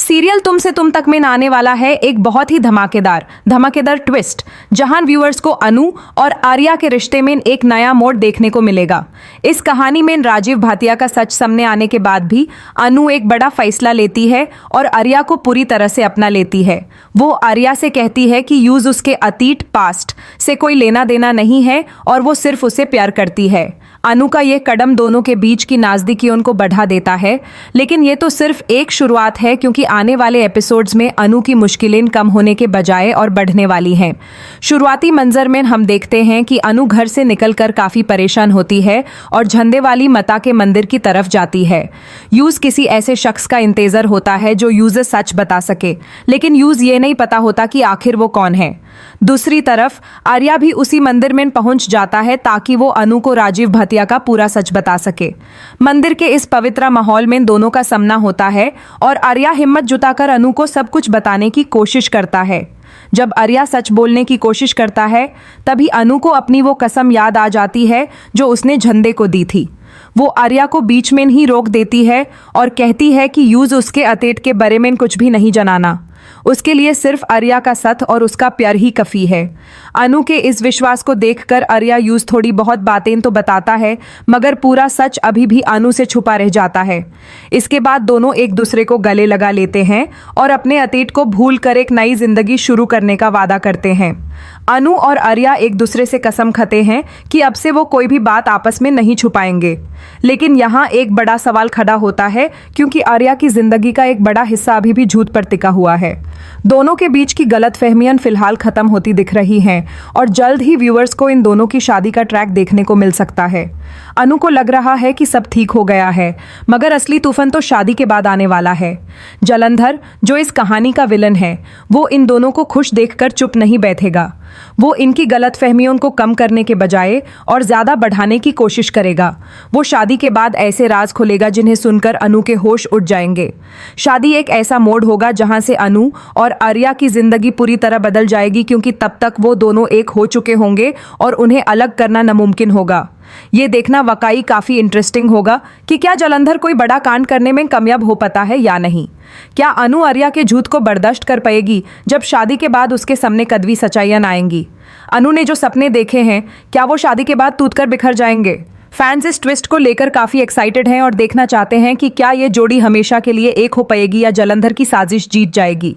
Serial तुम से तुम तक में आने वाला है एक बहुत ही धमाकेदार ट्विस्ट, जहां व्यूअर्स को अनु और आर्या के रिश्ते में एक नया मोड़ देखने को मिलेगा। इस कहानी में राजीव भाटिया का सच सामने आने के बाद भी अनु एक बड़ा फैसला लेती है और आर्या को पूरी तरह से अपना लेती है। वो आर्या से कहती है कि यूज उसके अतीत पास्ट से कोई लेना देना नहीं है और वो सिर्फ उसे प्यार करती है। अनु का ये कदम दोनों के बीच की नज़दीकी उनको बढ़ा देता है, लेकिन ये तो सिर्फ एक शुरुआत है, क्योंकि आने वाले एपिसोड्स में अनु की मुश्किलें कम होने के बजाय और बढ़ने वाली हैं। शुरुआती मंजर में हम देखते हैं कि अनु घर से निकलकर काफ़ी परेशान होती है और झंडे वाली माता के मंदिर की तरफ जाती है। यूज किसी ऐसे शख्स का इंतज़ार होता है जो यूज सच बता सके, लेकिन यूज ये नहीं पता होता कि आखिर वो कौन है। दूसरी तरफ आर्या भी उसी मंदिर में पहुंच जाता है ताकि वो अनु को राजीव भाटिया का पूरा सच बता सके। मंदिर के इस पवित्र माहौल में दोनों का सामना होता है और आर्या हिम्मत जुटाकर अनु को सब कुछ बताने की कोशिश करता है। जब आर्या सच बोलने की कोशिश करता है, तभी अनु को अपनी वो कसम याद आ जाती है जो उसने झंडे को दी थी। वो आर्या को बीच में ही रोक देती है और कहती है कि यूज उसके अतीत के बारे में कुछ भी नहीं जनाना। उसके लिए सिर्फ आर्या का साथ और उसका प्यार ही काफी है। अनु के इस विश्वास को देखकर आर्या यूज थोड़ी बहुत बातें तो बताता है, मगर पूरा सच अभी भी अनु से छुपा रह जाता है। इसके बाद दोनों एक दूसरे को गले लगा लेते हैं और अपने अतीत को भूल कर एक नई जिंदगी शुरू करने का वादा करते हैं। अनु और आर्या एक दूसरे से कसम खाते हैं कि अब से वो कोई भी बात आपस में नहीं छुपाएंगे। लेकिन यहाँ एक बड़ा सवाल खड़ा होता है, क्योंकि आर्या की जिंदगी का एक बड़ा हिस्सा अभी भी झूठ पर टिका हुआ है। दोनों के बीच की गलतफहमियां फिलहाल खत्म होती दिख रही हैं और जल्द ही व्यूअर्स को इन दोनों की शादी का ट्रैक देखने को मिल सकता है। अनु को लग रहा है कि सब ठीक हो गया है, मगर असली तूफान तो शादी के बाद आने वाला है। जलंधर, जो इस कहानी का विलन है, वो इन दोनों को खुश देखकर चुप नहीं बैठेगा। वो इनकी गलतफहमियों को कम करने के बजाय और ज़्यादा बढ़ाने की कोशिश करेगा। वो शादी के बाद ऐसे राज खोलेगा जिन्हें सुनकर अनु के होश उड़ जाएंगे। शादी एक ऐसा मोड़ होगा जहां से अनु और आर्या की जिंदगी पूरी तरह बदल जाएगी, क्योंकि तब तक वो दोनों एक हो चुके होंगे और उन्हें अलग करना नामुमकिन होगा। ये देखना वाकई काफ़ी इंटरेस्टिंग होगा कि क्या जलंधर कोई बड़ा कांड करने में कामयाब हो पाता है या नहीं। क्या अनु आर्या के झूठ को बर्दाश्त कर पाएगी जब शादी के बाद उसके सामने कड़वी सच्चाइयां आएंगी। अनु ने जो सपने देखे हैं, क्या वो शादी के बाद टूटकर बिखर जाएंगे। फैंस इस ट्विस्ट को लेकर काफ़ी एक्साइटेड हैं और देखना चाहते हैं कि क्या ये जोड़ी हमेशा के लिए एक हो पाएगी या जलंधर की साजिश जीत जाएगी।